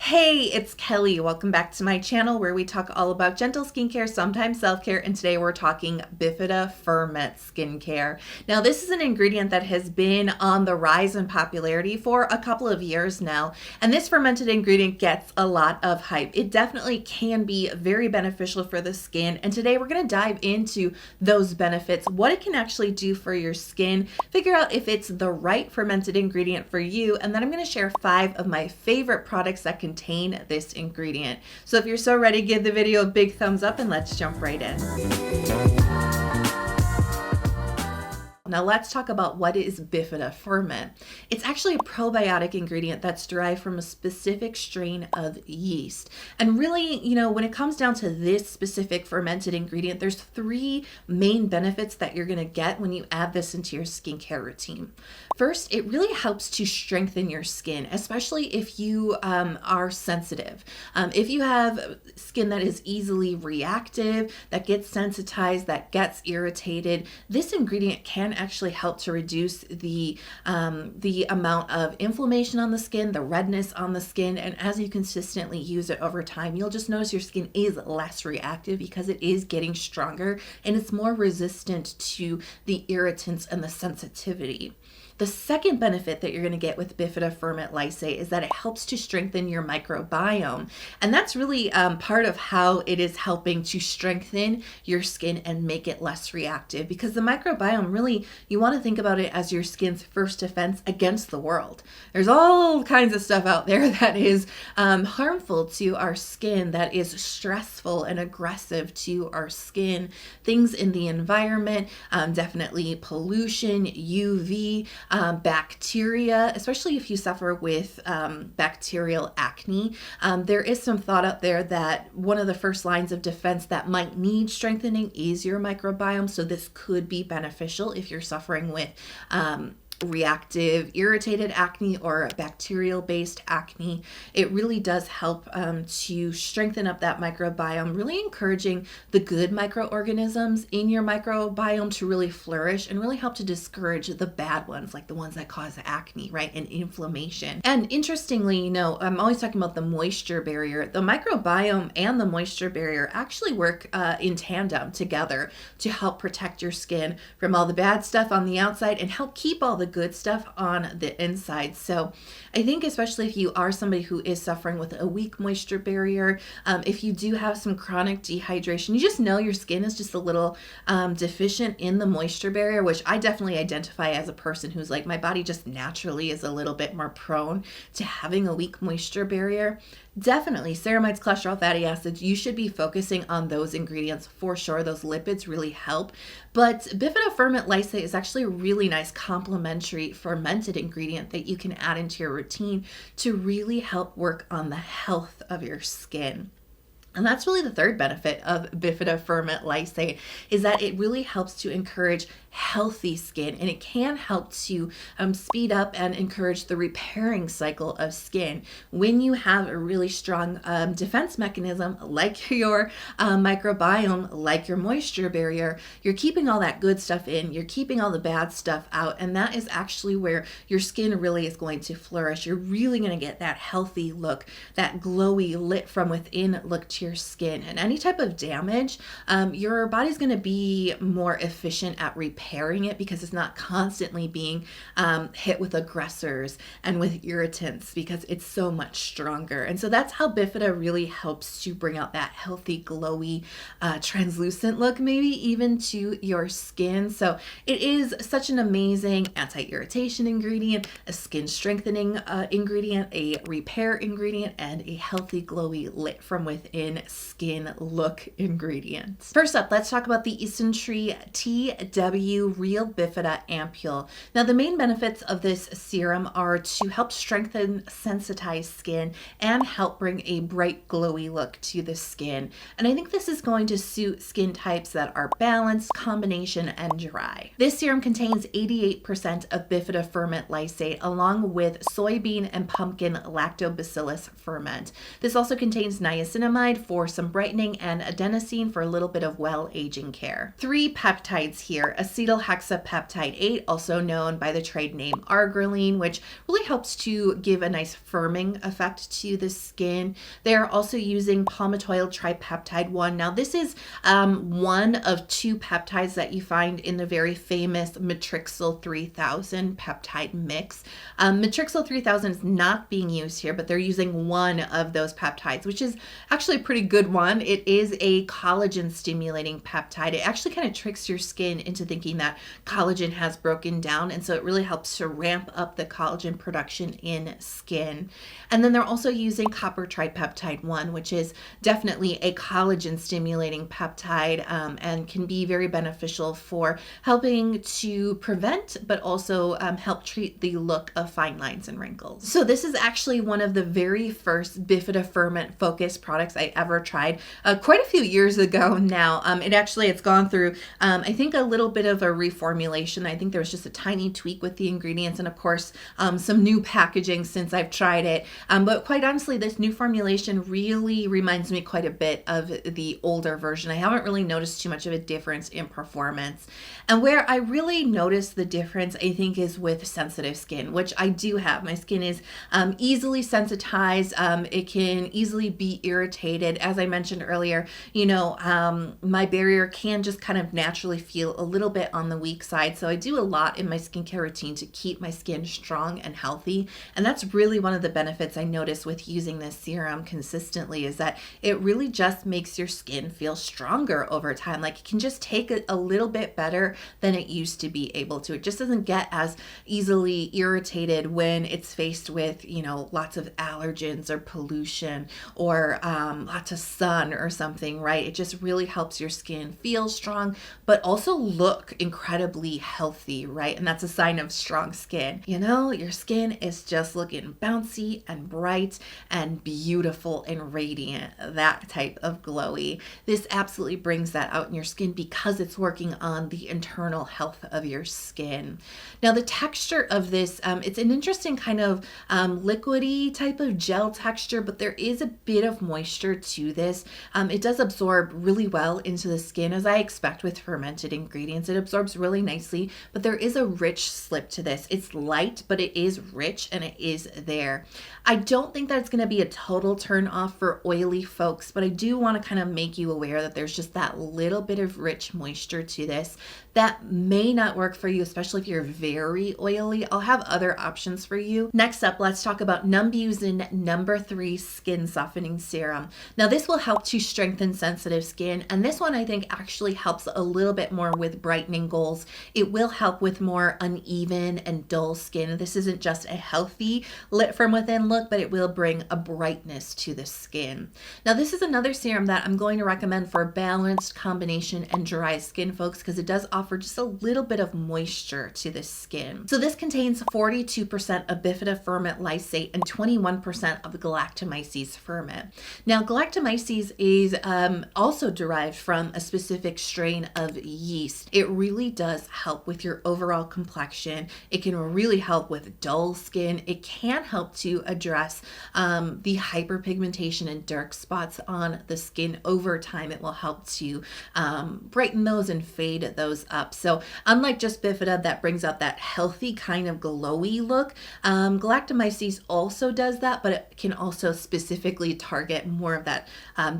Hey, it's Kelly. Welcome back to my channel where we talk all about gentle skincare, sometimes self-care, and today we're talking Bifida Ferment skincare. Now, this is an ingredient that has been on the rise in popularity for a couple of years now, and this fermented ingredient gets a lot of hype. It definitely can be very beneficial for the skin, and today we're going to dive into those benefits, what it can actually do for your skin, figure out if it's the right fermented ingredient for you, and then I'm going to share 5 of my favorite products that contain this ingredient. So if you're so ready, give the video a big thumbs up and let's jump right in. Now let's talk about what is Bifida Ferment. It's actually a probiotic ingredient that's derived from a specific strain of yeast. And really, when it comes down to this specific fermented ingredient, there's 3 main benefits that you're gonna get when you add this into your skincare routine. First, it really helps to strengthen your skin, especially if you are sensitive. If you have skin that is easily reactive, that gets sensitized, that gets irritated, this ingredient can actually help to reduce the amount of inflammation on the skin, the redness on the skin, and as you consistently use it over time, you'll just notice your skin is less reactive because it is getting stronger and it's more resistant to the irritants and the sensitivity. The second benefit that you're going to get with Bifida Ferment lysate is that it helps to strengthen your microbiome. And that's really part of how it is helping to strengthen your skin and make it less reactive, because the microbiome, really, you want to think about it as your skin's first defense against the world. There's all kinds of stuff out there that is harmful to our skin, that is stressful and aggressive to our skin. Things in the environment, definitely pollution, UV, bacteria, especially if you suffer with bacterial acne. There is some thought out there that one of the first lines of defense that might need strengthening is your microbiome. So this could be beneficial if you're suffering with reactive, irritated acne or bacterial-based acne. It really does help to strengthen up that microbiome, really encouraging the good microorganisms in your microbiome to really flourish and really help to discourage the bad ones, like the ones that cause acne, right, and inflammation. And interestingly, I'm always talking about the moisture barrier. The microbiome and the moisture barrier actually work in tandem together to help protect your skin from all the bad stuff on the outside and help keep all the good stuff on the inside. So I think especially if you are somebody who is suffering with a weak moisture barrier, if you do have some chronic dehydration, you just know your skin is just a little deficient in the moisture barrier, which I definitely identify as a person who's like, my body just naturally is a little bit more prone to having a weak moisture barrier. Definitely ceramides, cholesterol, fatty acids, you should be focusing on those ingredients for sure. Those lipids really help. But Bifida Ferment lysate is actually a really nice complementary fermented ingredient that you can add into your routine to really help work on the health of your skin. And that's really the third benefit of Bifida Ferment lysate, is that it really helps to encourage healthy skin, and it can help to speed up and encourage the repairing cycle of skin. When you have a really strong defense mechanism like your microbiome, like your moisture barrier, you're keeping all that good stuff in, you're keeping all the bad stuff out, and that is actually where your skin really is going to flourish. You're really going to get that healthy look, that glowy, lit from within look to your skin. And any type of damage, your body's going to be more efficient at repairing it because it's not constantly being hit with aggressors and with irritants because it's so much stronger. And so that's how Bifida really helps to bring out that healthy, glowy, translucent look, maybe even to your skin. So it is such an amazing anti-irritation ingredient, a skin strengthening ingredient, a repair ingredient, and a healthy, glowy, lit from within skin look ingredient. First up, let's talk about the Isntree TW Real Bifida Ampoule. Now, the main benefits of this serum are to help strengthen sensitized skin and help bring a bright, glowy look to the skin. And I think this is going to suit skin types that are balanced, combination, and dry. This serum contains 88% of Bifida Ferment lysate along with soybean and pumpkin lactobacillus ferment. This also contains niacinamide for some brightening and adenosine for a little bit of well-aging care. 3 peptides here, a acetyl-hexapeptide 8, also known by the trade name arginine, which really helps to give a nice firming effect to the skin. They're also using palmitoyl tripeptide 1. Now, this is one of 2 peptides that you find in the very famous Matrixyl 3000 peptide mix. Matrixyl 3000 is not being used here, but they're using one of those peptides, which is actually a pretty good one. It is a collagen stimulating peptide. It actually kind of tricks your skin into thinking that collagen has broken down, and so it really helps to ramp up the collagen production in skin. And then they're also using copper tripeptide 1, which is definitely a collagen stimulating peptide, and can be very beneficial for helping to prevent but also help treat the look of fine lines and wrinkles. So this is actually one of the very first Bifida Ferment focused products I ever tried quite a few years ago now. It's gone through I think a little bit of a reformulation. I think there was just a tiny tweak with the ingredients, and of course some new packaging since I've tried it. But quite honestly, this new formulation really reminds me quite a bit of the older version. I haven't really noticed too much of a difference in performance. And where I really notice the difference, I think, is with sensitive skin, which I do have. My skin is easily sensitized. It can easily be irritated. As I mentioned earlier, my barrier can just kind of naturally feel a little bit on the weak side. So I do a lot in my skincare routine to keep my skin strong and healthy. And that's really one of the benefits I notice with using this serum consistently, is that it really just makes your skin feel stronger over time. Like, it can just take a little bit better than it used to be able to. It just doesn't get as easily irritated when it's faced with, lots of allergens or pollution or lots of sun or something, right? It just really helps your skin feel strong, but also look incredibly healthy, right? And that's a sign of strong skin. Your skin is just looking bouncy and bright and beautiful and radiant, that type of glowy. This absolutely brings that out in your skin because it's working on the internal health of your skin. Now, the texture of this, it's an interesting kind of liquidy type of gel texture, but there is a bit of moisture to this. It does absorb really well into the skin, as I expect with fermented ingredients. It absorbs really nicely, but there is a rich slip to this. It's light, but it is rich and it is there. I don't think that it's going to be a total turn off for oily folks, but I do want to kind of make you aware that there's just that little bit of rich moisture to this that may not work for you, especially if you're very oily. I'll have other options for you. Next up, let's talk about Numbuzin number 3 Skin Softening Serum. Now, this will help to strengthen sensitive skin, and this one I think actually helps a little bit more with brightening goals. It will help with more uneven and dull skin. This isn't just a healthy lit from within look, but it will bring a brightness to the skin. Now, this is another serum that I'm going to recommend for balanced combination and dry skin folks, because it does offer just a little bit of moisture to the skin. So this contains 42% of Bifida ferment lysate and 21% of galactomyces ferment. Now, galactomyces is also derived from a specific strain of yeast. It really does help with your overall complexion. It can really help with dull skin. It can help to address the hyperpigmentation and dark spots on the skin over time. It will help to brighten those and fade those up. So unlike just Bifida that brings out that healthy kind of glowy look, galactomyces also does that, but it can also specifically target more of that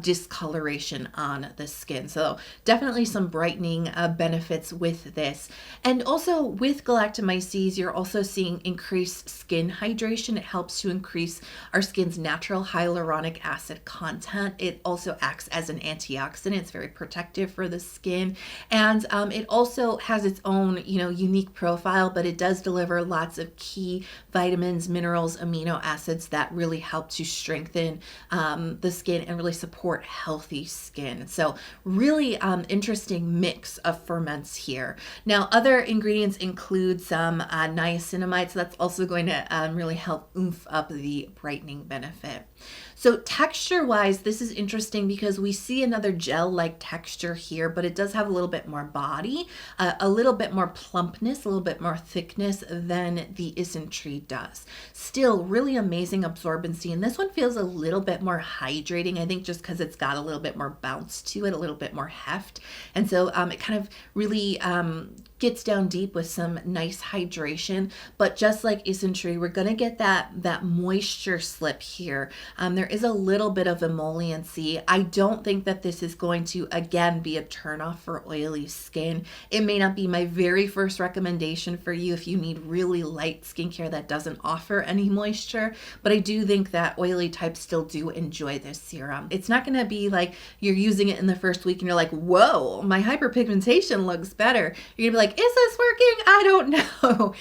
discoloration on the skin. So definitely some brightening benefits with this. And also with galactomyces, you're also seeing increased skin hydration. It helps to increase our skin's natural hyaluronic acid content. It also acts as an antioxidant. It's very protective for the skin. And it also has its own, unique profile, but it does deliver lots of key vitamins, minerals, amino acids that really help to strengthen the skin and really support healthy skin. So really interesting mix of ferments here. Now, other ingredients include some niacinamide, so that's also going to really help oomph up the brightening benefit. So texture-wise, this is interesting because we see another gel-like texture here, but it does have a little bit more body, a little bit more plumpness, a little bit more thickness than the Isntree does. Still, really amazing absorbency, and this one feels a little bit more hydrating, I think just because it's got a little bit more bounce to it, a little bit more heft, and so it kind of really gets down deep with some nice hydration, but just like Isntree, we're gonna get that moisture slip here. There is a little bit of emolliency. I don't think that this is going to again be a turnoff for oily skin. It may not be my very first recommendation for you if you need really light skincare that doesn't offer any moisture, but I do think that oily types still do enjoy this serum. It's not gonna be like you're using it in the first week and you're like, whoa, my hyperpigmentation looks better. You're gonna be like, is this working? I don't know.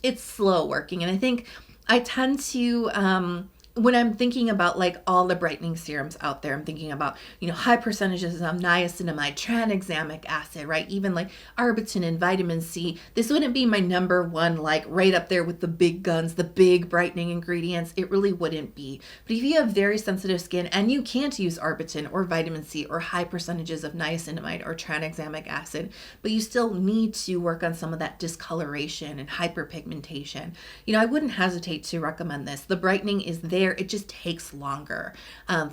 It's slow working. And I think I tend to, when I'm thinking about like all the brightening serums out there, I'm thinking about, high percentages of niacinamide, tranexamic acid, right? Even like arbutin and vitamin C. This wouldn't be my number one, like right up there with the big guns, the big brightening ingredients. It really wouldn't be. But if you have very sensitive skin and you can't use arbutin or vitamin C or high percentages of niacinamide or tranexamic acid, but you still need to work on some of that discoloration and hyperpigmentation, I wouldn't hesitate to recommend this. The brightening is there. It just takes longer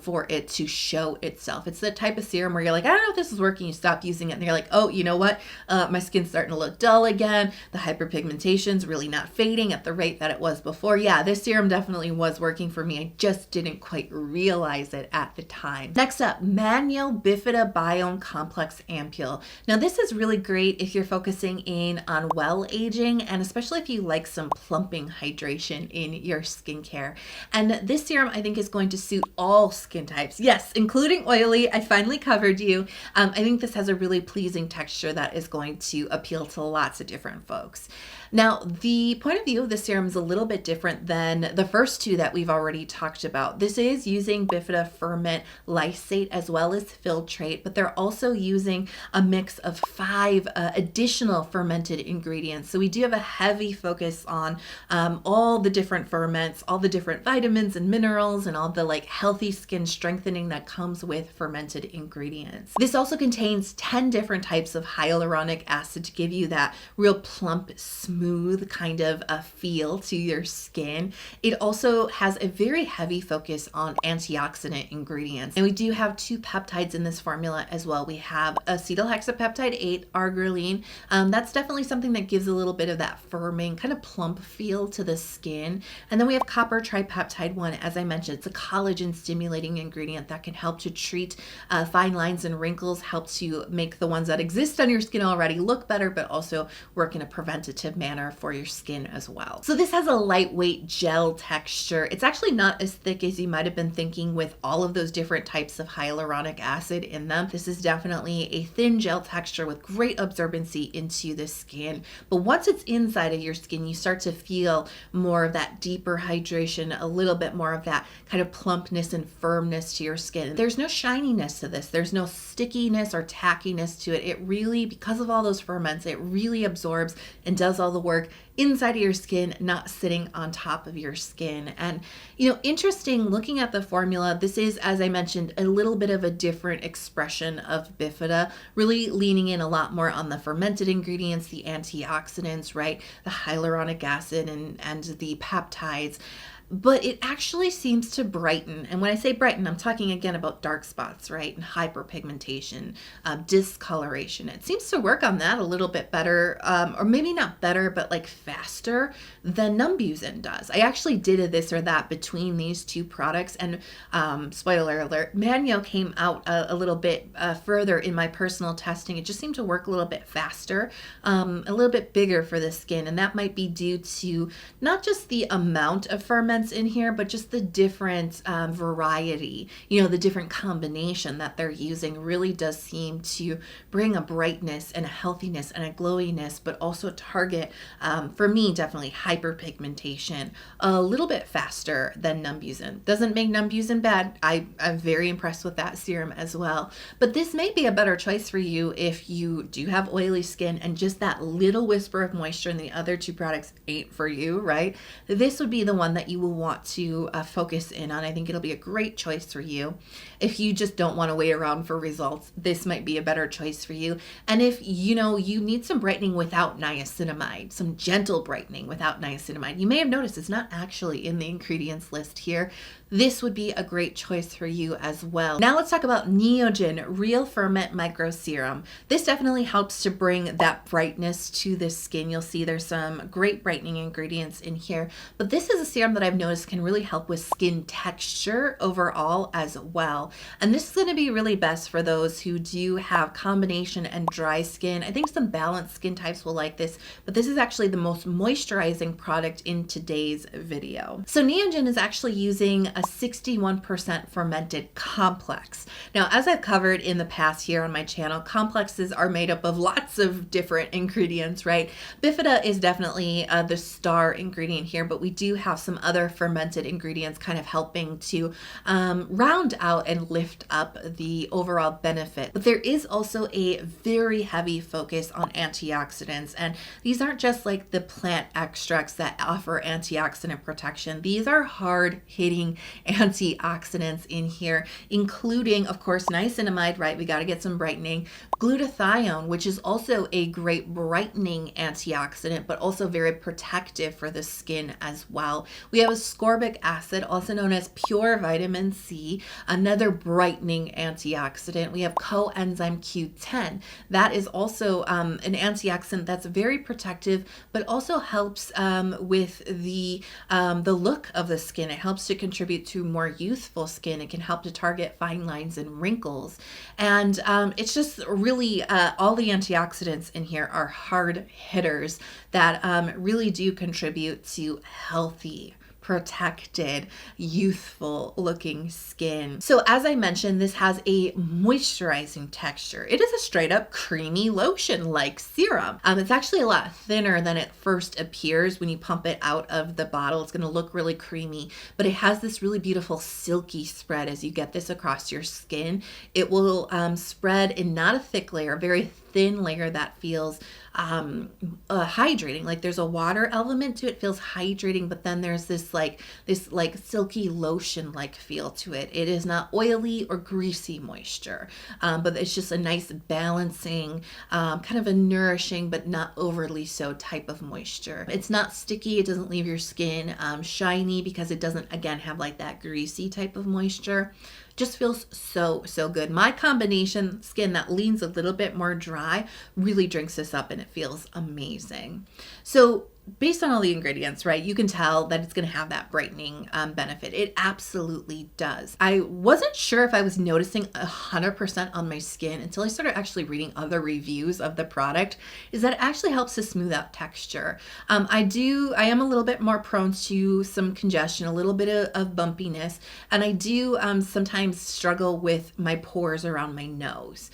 for it to show itself. It's the type of serum where you're like, I don't know if this is working. You stop using it and you're like, oh, you know what? My skin's starting to look dull again. The hyperpigmentation's really not fading at the rate that it was before. Yeah, this serum definitely was working for me. I just didn't quite realize it at the time. Next up, Manyo Bifida Biome Complex Ampoule. Now this is really great if you're focusing in on well aging, and especially if you like some plumping hydration in your skincare. And this serum I think is going to suit all skin types. Yes, including oily. I finally covered you. I think this has a really pleasing texture that is going to appeal to lots of different folks. Now, the point of view of the serum is a little bit different than the first two that we've already talked about. This is using Bifida Ferment lysate as well as filtrate, but they're also using a mix of 5 additional fermented ingredients. So we do have a heavy focus on all the different ferments, all the different vitamins and minerals, and all the like healthy skin strengthening that comes with fermented ingredients. This also contains 10 different types of hyaluronic acid to give you that real plump, smooth kind of a feel to your skin. It also has a very heavy focus on antioxidant ingredients. And we do have 2 peptides in this formula as well. We have acetylhexapeptide 8, arginine. That's definitely something that gives a little bit of that firming, kind of plump feel to the skin. And then we have copper tripeptide 1. As I mentioned, it's a collagen stimulating ingredient that can help to treat fine lines and wrinkles, help to make the ones that exist on your skin already look better, but also work in a preventative manner for your skin as well. So this has a lightweight gel texture. It's actually not as thick as you might have been thinking with all of those different types of hyaluronic acid in them. This is definitely a thin gel texture with great absorbency into the skin. But once it's inside of your skin, you start to feel more of that deeper hydration, a little bit more of that kind of plumpness and firmness to your skin. There's no shininess to this. There's no stickiness or tackiness to it. It really, because of all those ferments, it really absorbs and does all the work inside of your skin, not sitting on top of your skin. And, interesting looking at the formula, this is, as I mentioned, a little bit of a different expression of Bifida, really leaning in a lot more on the fermented ingredients, the antioxidants, right? The hyaluronic acid and the peptides. But it actually seems to brighten. And when I say brighten, I'm talking again about dark spots, right? And hyperpigmentation, discoloration. It seems to work on that a little bit better, or maybe not better, but like faster than Numbuzin does. I actually did a this or that between these 2 products, and spoiler alert, Manyo came out a little bit further in my personal testing. It just seemed to work a little bit faster, a little bit bigger for the skin, and that might be due to not just the amount of ferment in here, but just the different variety, the different combination that they're using really does seem to bring a brightness and a healthiness and a glowiness, but also target, for me, definitely hyperpigmentation a little bit faster than Numbuzin. Doesn't make Numbuzin bad. I'm very impressed with that serum as well. But this may be a better choice for you if you do have oily skin and just that little whisper of moisture in the other 2 products ain't for you, right? This would be the one that you will want to focus in on. I think it'll be a great choice for you. If you just don't want to wait around for results, this might be a better choice for you. And if you need some brightening without niacinamide, some gentle brightening without niacinamide, you may have noticed it's not actually in the ingredients list here, this would be a great choice for you as well. Now let's talk about Neogen Real Ferment Micro Serum. This definitely helps to bring that brightness to the skin. You'll see there's some great brightening ingredients in here, but this is a serum that I've noticed can really help with skin texture overall as well. And this is going to be really best for those who do have combination and dry skin. I think some balanced skin types will like this, but this is actually the most moisturizing product in today's video. So Neogen is actually using a 61% fermented complex. Now, as I've covered in the past here on my channel, complexes are made up of lots of different ingredients, right? Bifida is definitely the star ingredient here, but we do have some other fermented ingredients kind of helping to round out and lift up the overall benefit. But there is also a very heavy focus on antioxidants, and these aren't just like the plant extracts that offer antioxidant protection. These are hard-hitting antioxidants in here, including, of course, niacinamide, right? We got to get some brightening. Glutathione, which is also a great brightening antioxidant, but also very protective for the skin as well. We have ascorbic acid, also known as pure vitamin C, another brightening antioxidant. We have coenzyme Q10. That is also an antioxidant that's very protective, but also helps with the look of the skin. It helps to contribute to more youthful skin. It can help to target fine lines and wrinkles. And it's just really, all the antioxidants in here are hard hitters that really do contribute to healthy, protected, youthful looking skin. So as I mentioned, this has a moisturizing texture. It is a straight up creamy lotion like serum. It's actually a lot thinner than it first appears when you pump it out of the bottle. It's going to look really creamy, but it has this really beautiful silky spread as you get this across your skin. It will spread in not a thick layer, a very thin layer that feels hydrating. Like there's a water element to it, feels hydrating, but then there's this silky lotion like feel to it. It is not oily or greasy moisture, but it's just a nice balancing, kind of a nourishing but not overly so type of moisture. It's not sticky. It doesn't leave your skin shiny because it doesn't, again, have like that greasy type of moisture. Just feels so good. My combination skin that leans a little bit more dry really drinks this up and it feels amazing. So based on all the ingredients, right, you can tell that it's going to have that brightening benefit. It absolutely does. I wasn't sure if I was noticing 100% on my skin until I started actually reading other reviews of the product, is that it actually helps to smooth out texture. I am a little bit more prone to some congestion, a little bit of bumpiness, and I do sometimes struggle with my pores around my nose.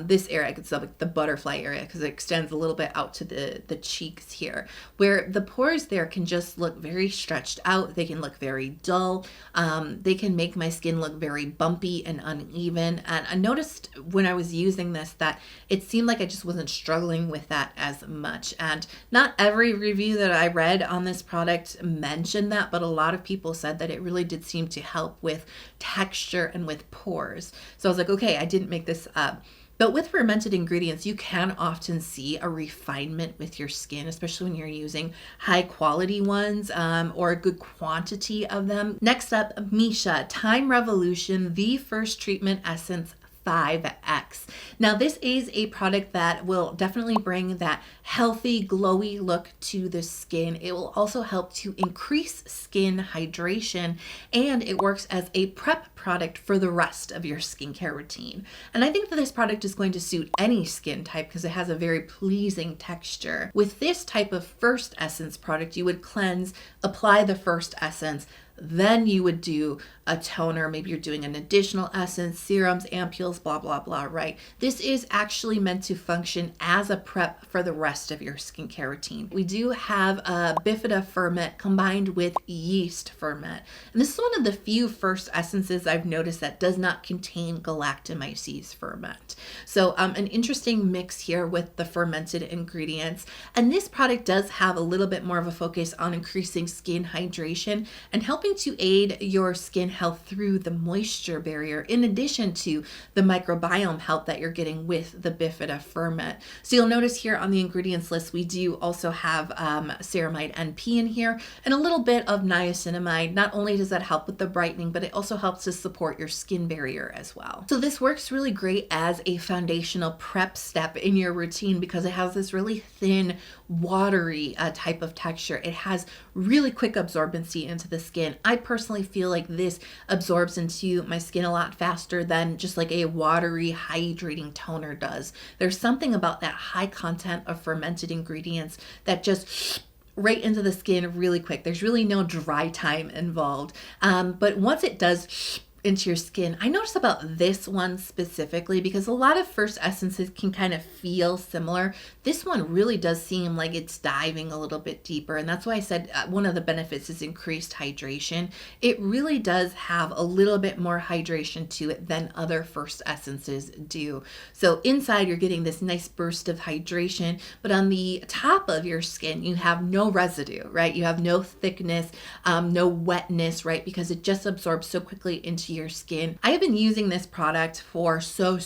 This area, it's like the butterfly area because it extends a little bit out to the cheeks here, where the pores there can just look very stretched out. They can look very dull. They can make my skin look very bumpy and uneven. And I noticed when I was using this that it seemed like I just wasn't struggling with that as much. And not every review that I read on this product mentioned that, but a lot of people said that it really did seem to help with texture and with pores. So I was like, okay, I didn't make this up. But with fermented ingredients, you can often see a refinement with your skin, especially when you're using high quality ones or a good quantity of them. Next up, Missha Time Revolution, the first treatment essence 5X. Now this is a product that will definitely bring that healthy, glowy look to the skin. It will also help to increase skin hydration, and it works as a prep product for the rest of your skincare routine. And I think that this product is going to suit any skin type because it has a very pleasing texture. With this type of first essence product, you would cleanse, apply the first essence, then you would do a toner. Maybe you're doing an additional essence, serums, ampules, blah, blah, blah, right? This is actually meant to function as a prep for the rest of your skincare routine. We do have a Bifida Ferment combined with yeast ferment. And this is one of the few first essences I've noticed that does not contain galactomyces ferment. So an interesting mix here with the fermented ingredients. And this product does have a little bit more of a focus on increasing skin hydration and helping helping to aid your skin health through the moisture barrier, in addition to the microbiome help that you're getting with the Bifida Ferment. So you'll notice here on the ingredients list, we do also have ceramide NP in here and a little bit of niacinamide. Not only does that help with the brightening, but it also helps to support your skin barrier as well. So this works really great as a foundational prep step in your routine because it has this really thin, watery type of texture. It has really quick absorbency into the skin. I personally feel like this absorbs into my skin a lot faster than just like a watery, hydrating toner does. There's something about that high content of fermented ingredients that just right into the skin really quick. There's really no dry time involved. But once it does into your skin, I notice about this one specifically because a lot of first essences can kind of feel similar. This one really does seem like it's diving a little bit deeper, and that's why I said one of the benefits is increased hydration. It really does have a little bit more hydration to it than other first essences do. So inside you're getting this nice burst of hydration, but on the top of your skin you have no residue, right? You have no thickness, no wetness, right? Because it just absorbs so quickly into your skin. I have been using this product for so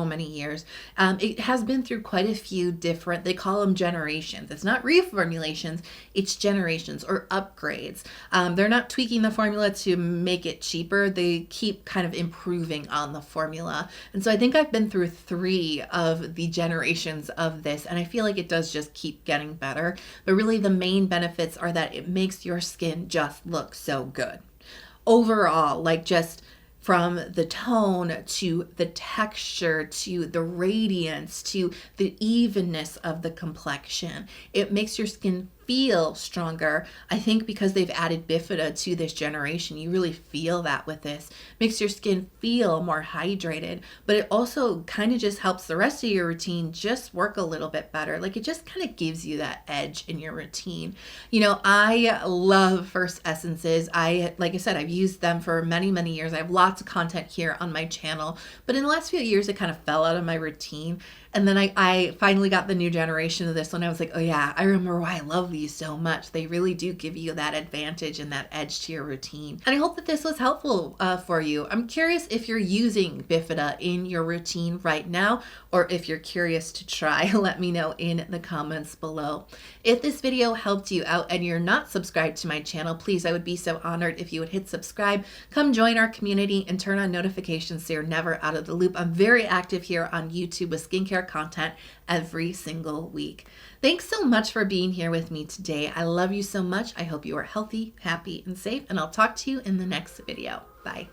many years. It has been through quite a few different, they call them generations. It's not reformulations, it's generations or upgrades. They're not tweaking the formula to make it cheaper. They keep kind of improving on the formula. And so I think I've been through 3 of the generations of this, and I feel like it does just keep getting better. But really the main benefits are that it makes your skin just look so good. Overall, like just from the tone to the texture to the radiance to the evenness of the complexion, it makes your skin feel stronger. I think because they've added Bifida to this generation, you really feel that with this. Makes your skin feel more hydrated, but it also kind of just helps the rest of your routine just work a little bit better. Like it just kind of gives you that edge in your routine. You know, I love first essences. Like I said, I've used them for many years. I have lots of content here on my channel, but in the last few years, it kind of fell out of my routine. And then I finally got the new generation of this one. I was like, oh yeah, I remember why I love these so much. They really do give you that advantage and that edge to your routine. And I hope that this was helpful for you. I'm curious if you're using Bifida in your routine right now, or if you're curious to try, let me know in the comments below. If this video helped you out and you're not subscribed to my channel, please, I would be so honored if you would hit subscribe, come join our community, and turn on notifications so you're never out of the loop. I'm very active here on YouTube with skincare content every single week. Thanks so much for being here with me today. I love you so much. I hope you are healthy, happy, and safe, and I'll talk to you in the next video. Bye.